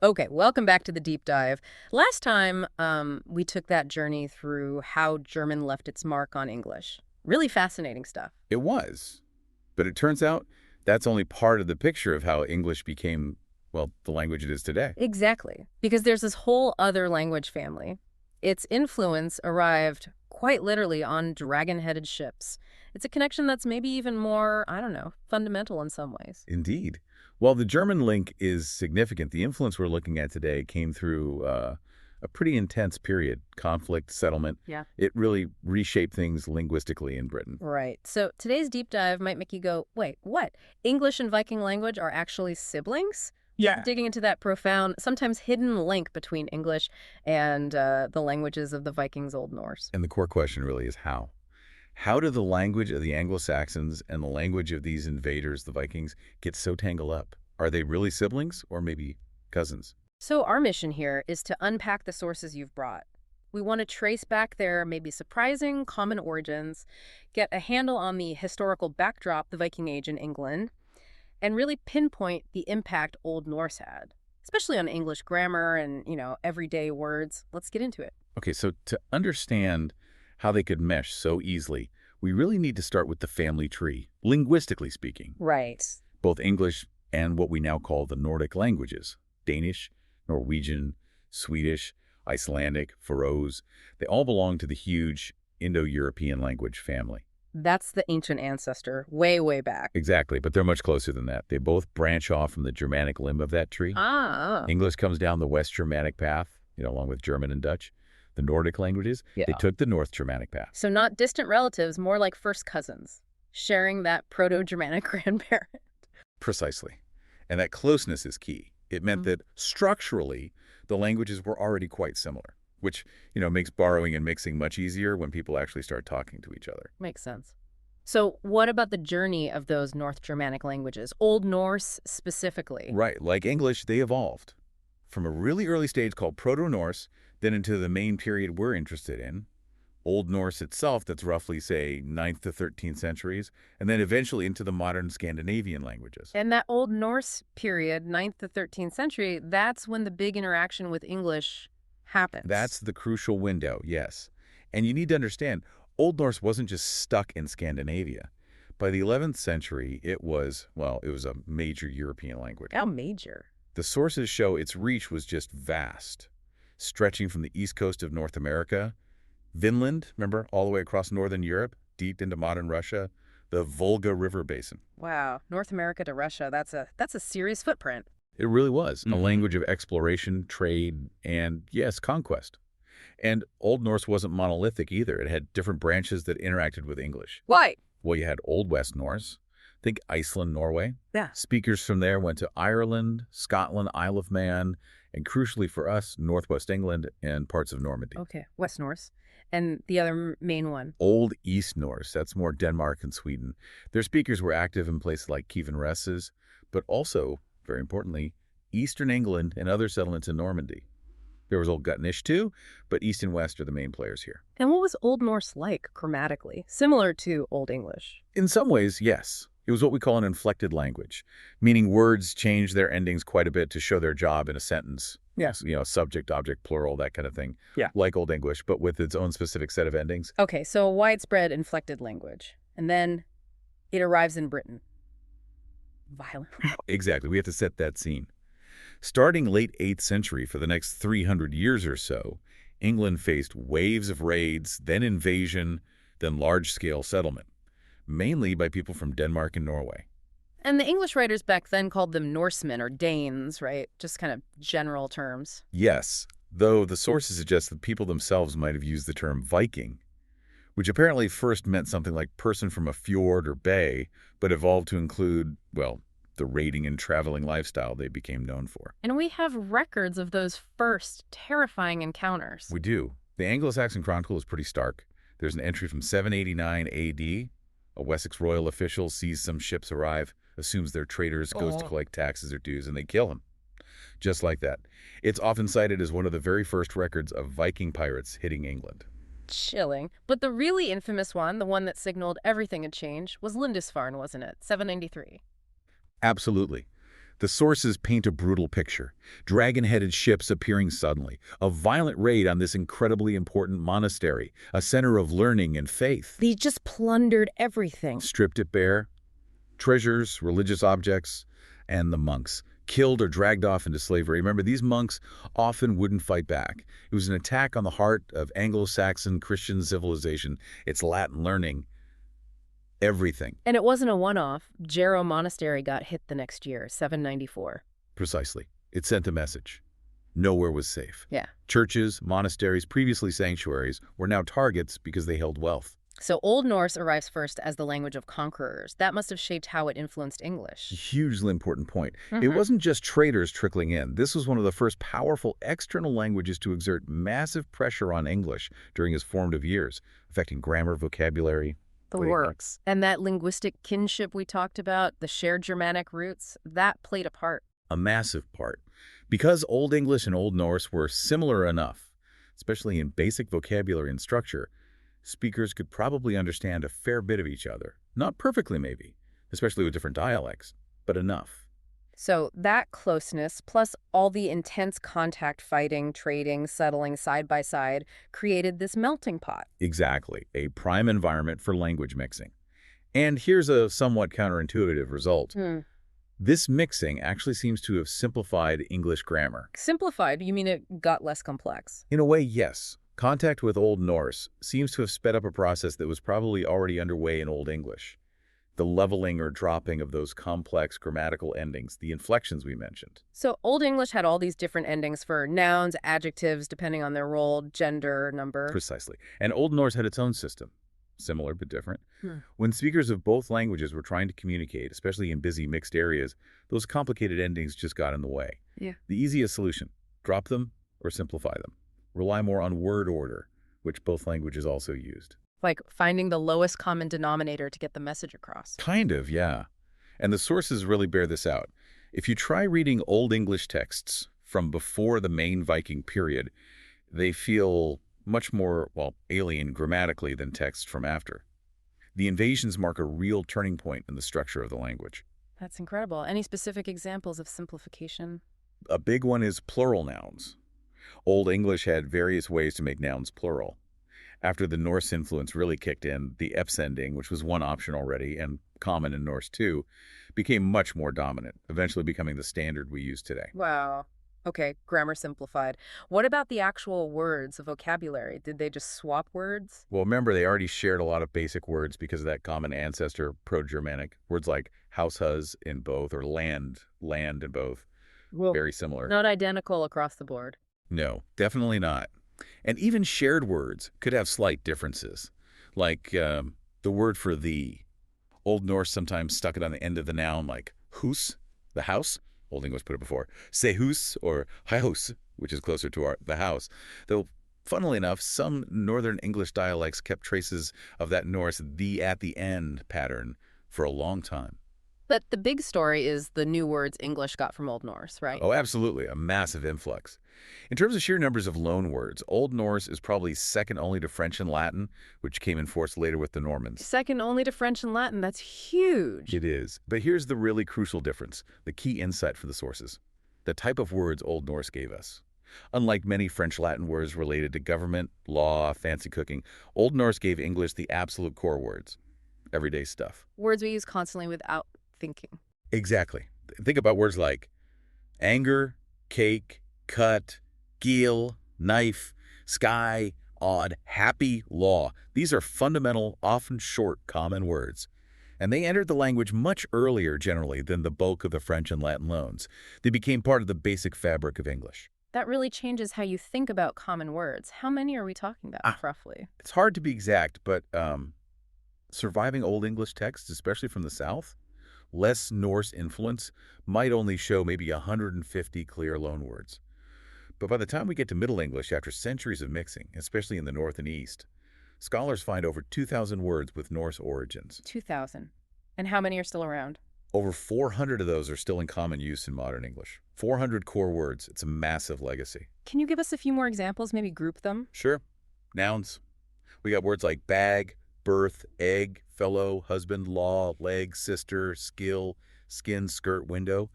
Okay, welcome back to the deep dive. Last time, we took that journey through how German left its mark on English. Really fascinating stuff. It was. But it turns out that's only part of the picture of how English became, well, the language it is today. Exactly, because there's this whole other language family. Its influence arrived quite literally on dragon-headed ships. It's a connection that's maybe even more, I don't know, fundamental in some ways. Indeed. While the German link is significant, the influence we're looking at today came through a pretty intense period, conflict, settlement. Yeah. It really reshaped things linguistically in Britain. Right. So today's deep dive might make you go, wait, what? English and Viking language are actually siblings? Yeah. Digging into that profound, sometimes hidden link between English and the languages of the Vikings' Old Norse. And the core question really is how? How did the language of the Anglo-Saxons and the language of these invaders, the Vikings, get so tangled up? Are they really siblings or maybe cousins? So our mission here is to unpack the sources you've brought. We want to trace back their maybe surprising common origins, get a handle on the historical backdrop, the Viking Age in England, and really pinpoint the impact Old Norse had, especially on English grammar and, everyday words. Let's get into it. Okay, so to understand how they could mesh so easily, we really need to start with the family tree, linguistically speaking. Right. Both English and what we now call the Nordic languages, Danish, Norwegian, Swedish, Icelandic, Faroese, they all belong to the huge Indo-European language family. That's the ancient ancestor, way, way back. Exactly, but they're much closer than that. They both branch off from the Germanic limb of that tree. Ah. English comes down the West Germanic path, along with German and Dutch. The Nordic languages, Yeah. they took the North Germanic path. So not distant relatives, more like first cousins, sharing that Proto-Germanic grandparent. Precisely. And that closeness is key. It meant that structurally, the languages were already quite similar, which, makes borrowing and mixing much easier when people actually start talking to each other. Makes sense. So what about the journey of those North Germanic languages, Old Norse specifically? Right. Like English, they evolved from a really early stage called Proto-Norse, then into the main period we're interested in, Old Norse itself, that's roughly, say, 9th to 13th centuries, and then eventually into the modern Scandinavian languages. And that Old Norse period, 9th to 13th century, that's when the big interaction with English happens. That's the crucial window, yes. And you need to understand, Old Norse wasn't just stuck in Scandinavia. By the 11th century, it was a major European language. How major? The sources show its reach was just vast, stretching from the east coast of North America, Vinland, remember, all the way across northern Europe, deep into modern Russia, the Volga River basin. Wow, North America to Russia, that's a serious footprint. It really was a language of exploration, trade, and, yes, conquest. And Old Norse wasn't monolithic either. It had different branches that interacted with English. Why? Well, you had Old West Norse. Think Iceland, Norway. Yeah. Speakers from there went to Ireland, Scotland, Isle of Man, and crucially for us, Northwest England and parts of Normandy. Okay, West Norse. And the other main one? Old East Norse, that's more Denmark and Sweden. Their speakers were active in places like Kiev and Resses, but also, very importantly, Eastern England and other settlements in Normandy. There was Old Gutnish too, but East and West are the main players here. And what was Old Norse like grammatically? Similar to Old English? In some ways, yes. It was what we call an inflected language, meaning words change their endings quite a bit to show their job in a sentence. Yes. Subject, object, plural, that kind of thing. Yeah. Like Old English, but with its own specific set of endings. Okay, so a widespread inflected language. And then it arrives in Britain. Violent. Exactly. We have to set that scene. Starting late 8th century for the next 300 years or so, England faced waves of raids, then invasion, then large-scale settlement, mainly by people from Denmark and Norway. And the English writers back then called them Norsemen or Danes, right? Just kind of general terms. Yes, though the sources suggest that people themselves might have used the term Viking, which apparently first meant something like person from a fjord or bay, but evolved to include, the raiding and traveling lifestyle they became known for. And we have records of those first terrifying encounters. We do. The Anglo-Saxon Chronicle is pretty stark. There's an entry from 789 AD. A Wessex royal official sees some ships arrive, assumes they're traders, goes to collect taxes or dues, and they kill him. Just like that. It's often cited as one of the very first records of Viking pirates hitting England. Chilling. But the really infamous one, the one that signaled everything had changed, was Lindisfarne, wasn't it? 793. Absolutely. The sources paint a brutal picture. Dragon-headed ships appearing suddenly, a violent raid on this incredibly important monastery, a center of learning and faith. They just plundered everything. Stripped it bare, treasures, religious objects, and the monks, killed or dragged off into slavery. Remember, these monks often wouldn't fight back. It was an attack on the heart of Anglo-Saxon Christian civilization, its Latin learning, everything. And it wasn't a one-off. Jarrow Monastery got hit the next year, 794. Precisely. It sent a message. Nowhere was safe. Yeah. Churches, monasteries, previously sanctuaries, were now targets because they held wealth. So Old Norse arrives first as the language of conquerors. That must have shaped how it influenced English. Hugely important point. It wasn't just traders trickling in. This was one of the first powerful external languages to exert massive pressure on English during its formative years, affecting grammar, vocabulary. The works. And that linguistic kinship we talked about, the shared Germanic roots, that played a part. A massive part. Because Old English and Old Norse were similar enough, especially in basic vocabulary and structure, speakers could probably understand a fair bit of each other. Not perfectly, maybe, especially with different dialects, but enough. So that closeness, plus all the intense contact fighting, trading, settling side by side, created this melting pot. Exactly, a prime environment for language mixing. And here's a somewhat counterintuitive result. This mixing actually seems to have simplified English grammar. Simplified? You mean it got less complex? In a way, yes. Contact with Old Norse seems to have sped up a process that was probably already underway in Old English. The leveling or dropping of those complex grammatical endings, the inflections we mentioned. So Old English had all these different endings for nouns, adjectives, depending on their role, gender, number. Precisely. And Old Norse had its own system. Similar but different. When speakers of both languages were trying to communicate, especially in busy mixed areas, those complicated endings just got in the way. Yeah. The easiest solution, drop them or simplify them. Rely more on word order, which both languages also used. Like finding the lowest common denominator to get the message across. Kind of, yeah. And the sources really bear this out. If you try reading Old English texts from before the main Viking period, they feel much more, well, alien grammatically than texts from after. The invasions mark a real turning point in the structure of the language. That's incredible. Any specific examples of simplification? A big one is plural nouns. Old English had various ways to make nouns plural. After the Norse influence really kicked in, the eps ending, which was one option already and common in Norse too, became much more dominant, eventually becoming the standard we use today. Wow. Okay, grammar simplified. What about the actual words, the vocabulary? Did they just swap words? Well, remember, they already shared a lot of basic words because of that common ancestor, Pro-Germanic. Words like house in both, or land in both. Well, very similar. Not identical across the board. No, definitely not. And even shared words could have slight differences, like the word for the. Old Norse sometimes stuck it on the end of the noun, like hus, the house. Old English put it before, se hus or haus, which is closer to the house. Though, funnily enough, some Northern English dialects kept traces of that Norse the at the end pattern for a long time. But the big story is the new words English got from Old Norse, right? Oh, absolutely. A massive influx. In terms of sheer numbers of loan words, Old Norse is probably second only to French and Latin, which came in force later with the Normans. Second only to French and Latin. That's huge. It is. But here's the really crucial difference, the key insight for the sources. The type of words Old Norse gave us. Unlike many French-Latin words related to government, law, fancy cooking, Old Norse gave English the absolute core words. Everyday stuff. Words we use constantly without thinking. Exactly. Think about words like anger, cake, cut, geel, knife, sky, odd, happy, law. These are fundamental, often short, common words. And they entered the language much earlier, generally, than the bulk of the French and Latin loans. They became part of the basic fabric of English. That really changes how you think about common words. How many are we talking about, roughly? It's hard to be exact, but surviving Old English texts, especially from the South, less Norse influence, might only show maybe 150 clear loanwords. But by the time we get to Middle English, after centuries of mixing, especially in the North and East, scholars find over 2,000 words with Norse origins. 2,000. And how many are still around? Over 400 of those are still in common use in modern English. 400 core words. It's a massive legacy. Can you give us a few more examples, maybe group them? Sure. Nouns. We got words like bag, birth, egg, fellow, husband, law, leg, sister, skill, skin, skirt, window.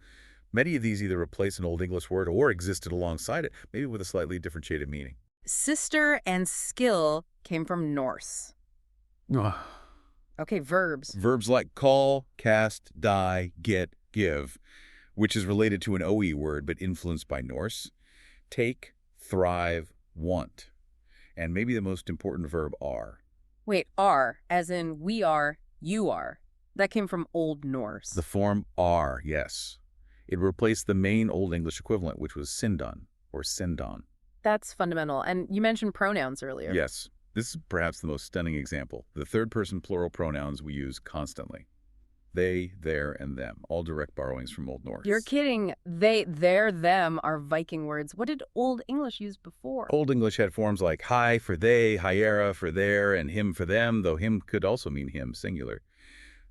Many of these either replace an Old English word or existed alongside it, maybe with a slightly different shade of meaning. Sister and skill came from Norse. Ugh. Okay, verbs. Verbs like call, cast, die, get, give, which is related to an OE word but influenced by Norse. Take, thrive, want. And maybe the most important verb are. Wait, are, as in we are, you are. That came from Old Norse. The form are, yes. It replaced the main Old English equivalent, which was sindon or sindon. That's fundamental. And you mentioned pronouns earlier. Yes. This is perhaps the most stunning example. The third-person plural pronouns we use constantly. They, their, and them, all direct borrowings from Old Norse. You're kidding. They, their, them are Viking words. What did Old English use before? Old English had forms like hi for they, hiera for their, and him for them, though him could also mean him, singular.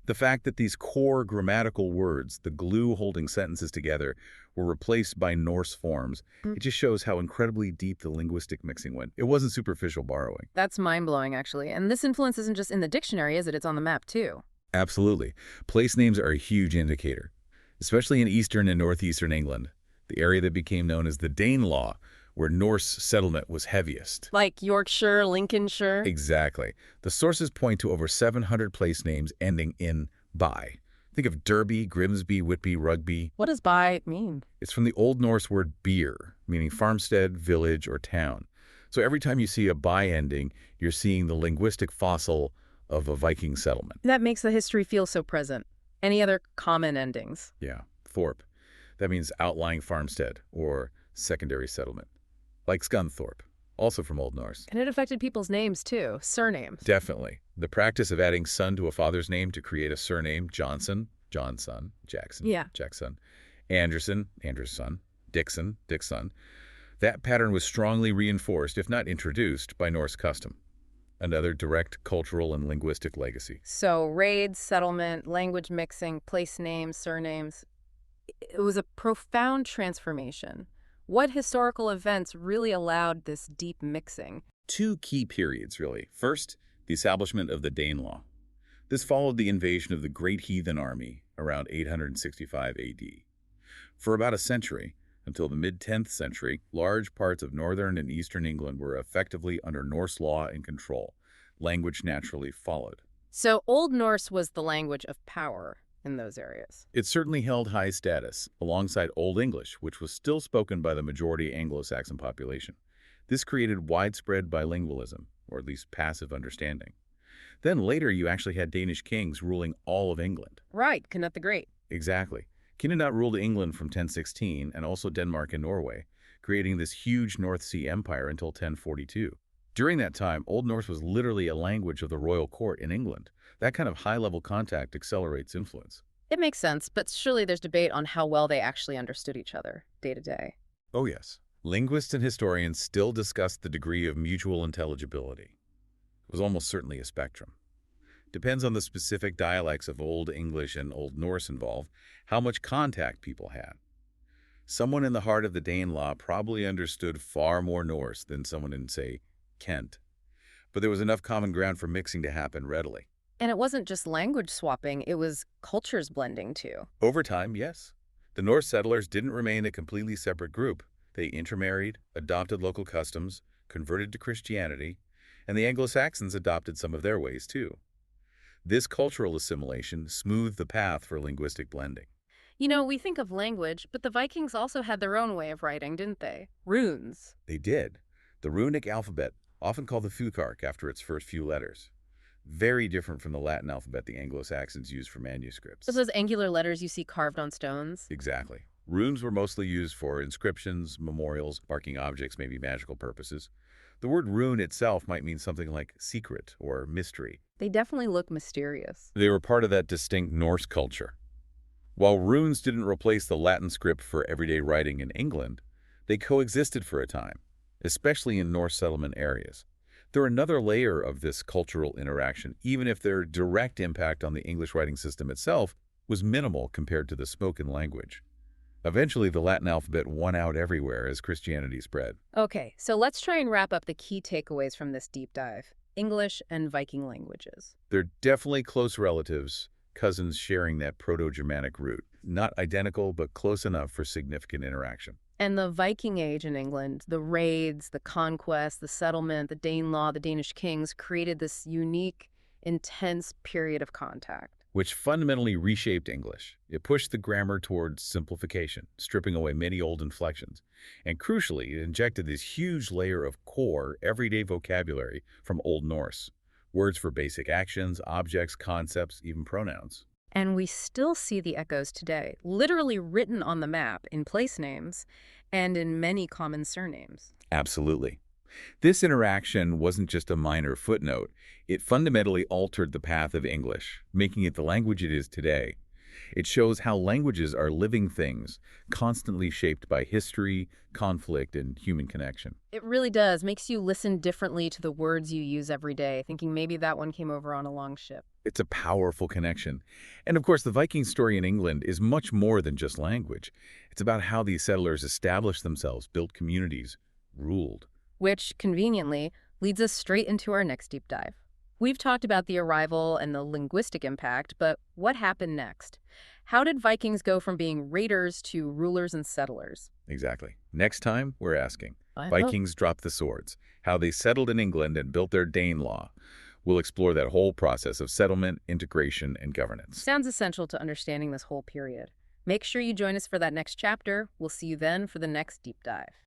The fact that these core grammatical words, the glue holding sentences together, were replaced by Norse forms, it just shows how incredibly deep the linguistic mixing went. It wasn't superficial borrowing. That's mind-blowing, actually. And this influence isn't just in the dictionary, is it? It's on the map, too. Absolutely. Place names are a huge indicator, especially in eastern and northeastern England, the area that became known as the Danelaw, where Norse settlement was heaviest. Like Yorkshire, Lincolnshire? Exactly. The sources point to over 700 place names ending in by. Think of Derby, Grimsby, Whitby, Rugby. What does by mean? It's from the Old Norse word byr, meaning farmstead, village, or town. So every time you see a by ending, you're seeing the linguistic fossil of a Viking settlement. That makes the history feel so present. Any other common endings? Yeah, Thorpe. That means outlying farmstead or secondary settlement. Like Scunthorpe, also from Old Norse. And it affected people's names, too. Surnames. Definitely. The practice of adding son to a father's name to create a surname, Johnson, John's son, Jackson, Yeah. Jack's son, Anderson, Andrew's son, Dixon, Dick's son. That pattern was strongly reinforced, if not introduced, by Norse custom. Another direct cultural and linguistic legacy. So raids, settlement, language mixing, place names, surnames. It was a profound transformation. What historical events really allowed this deep mixing? Two key periods, really. First, the establishment of the Danelaw. This followed the invasion of the Great Heathen Army around 865 AD. For about a century, until the mid-10th century, large parts of northern and eastern England were effectively under Norse law and control. Language naturally followed. So Old Norse was the language of power in those areas. It certainly held high status, alongside Old English, which was still spoken by the majority Anglo-Saxon population. This created widespread bilingualism, or at least passive understanding. Then later you actually had Danish kings ruling all of England. Right, Canute the Great. Exactly. Canute ruled England from 1016 and also Denmark and Norway, creating this huge North Sea empire until 1042. During that time, Old Norse was literally a language of the royal court in England. That kind of high-level contact accelerates influence. It makes sense, but surely there's debate on how well they actually understood each other day to day. Oh yes. Linguists and historians still discuss the degree of mutual intelligibility. It was almost certainly a spectrum. Depends on the specific dialects of Old English and Old Norse involved, how much contact people had. Someone in the heart of the Danelaw probably understood far more Norse than someone in, say, Kent. But there was enough common ground for mixing to happen readily. And it wasn't just language swapping, it was cultures blending too. Over time, yes. The Norse settlers didn't remain a completely separate group. They intermarried, adopted local customs, converted to Christianity, and the Anglo-Saxons adopted some of their ways too. This cultural assimilation smoothed the path for linguistic blending. You know, we think of language, but the Vikings also had their own way of writing, didn't they? Runes. They did. The runic alphabet, often called the Futhark after its first few letters. Very different from the Latin alphabet the Anglo-Saxons used for manuscripts. So those angular letters you see carved on stones? Exactly. Runes were mostly used for inscriptions, memorials, marking objects, maybe magical purposes. The word rune itself might mean something like secret or mystery. They definitely look mysterious. They were part of that distinct Norse culture. While runes didn't replace the Latin script for everyday writing in England, they coexisted for a time, especially in Norse settlement areas. They're another layer of this cultural interaction, even if their direct impact on the English writing system itself was minimal compared to the spoken language. Eventually, the Latin alphabet won out everywhere as Christianity spread. Okay, so let's try and wrap up the key takeaways from this deep dive. English and Viking languages. They're definitely close relatives, cousins sharing that Proto-Germanic root. Not identical, but close enough for significant interaction. And the Viking Age in England, the raids, the conquest, the settlement, the Danelaw, the Danish kings created this unique, intense period of contact. Which fundamentally reshaped English. It pushed the grammar towards simplification, stripping away many old inflections. And crucially, it injected this huge layer of core, everyday vocabulary from Old Norse. Words for basic actions, objects, concepts, even pronouns. And we still see the echoes today, literally written on the map in place names and in many common surnames. Absolutely. This interaction wasn't just a minor footnote. It fundamentally altered the path of English, making it the language it is today. It shows how languages are living things, constantly shaped by history, conflict, and human connection. It really does. Makes you listen differently to the words you use every day, thinking maybe that one came over on a long ship. It's a powerful connection. And of course, the Viking story in England is much more than just language. It's about how these settlers established themselves, built communities, ruled. Which, conveniently, leads us straight into our next deep dive. We've talked about the arrival and the linguistic impact, but what happened next? How did Vikings go from being raiders to rulers and settlers? Exactly. Next time, we're asking, I hope. Vikings dropped the swords, how they settled in England and built their Danelaw. We'll explore that whole process of settlement, integration, and governance. Sounds essential to understanding this whole period. Make sure you join us for that next chapter. We'll see you then for the next deep dive.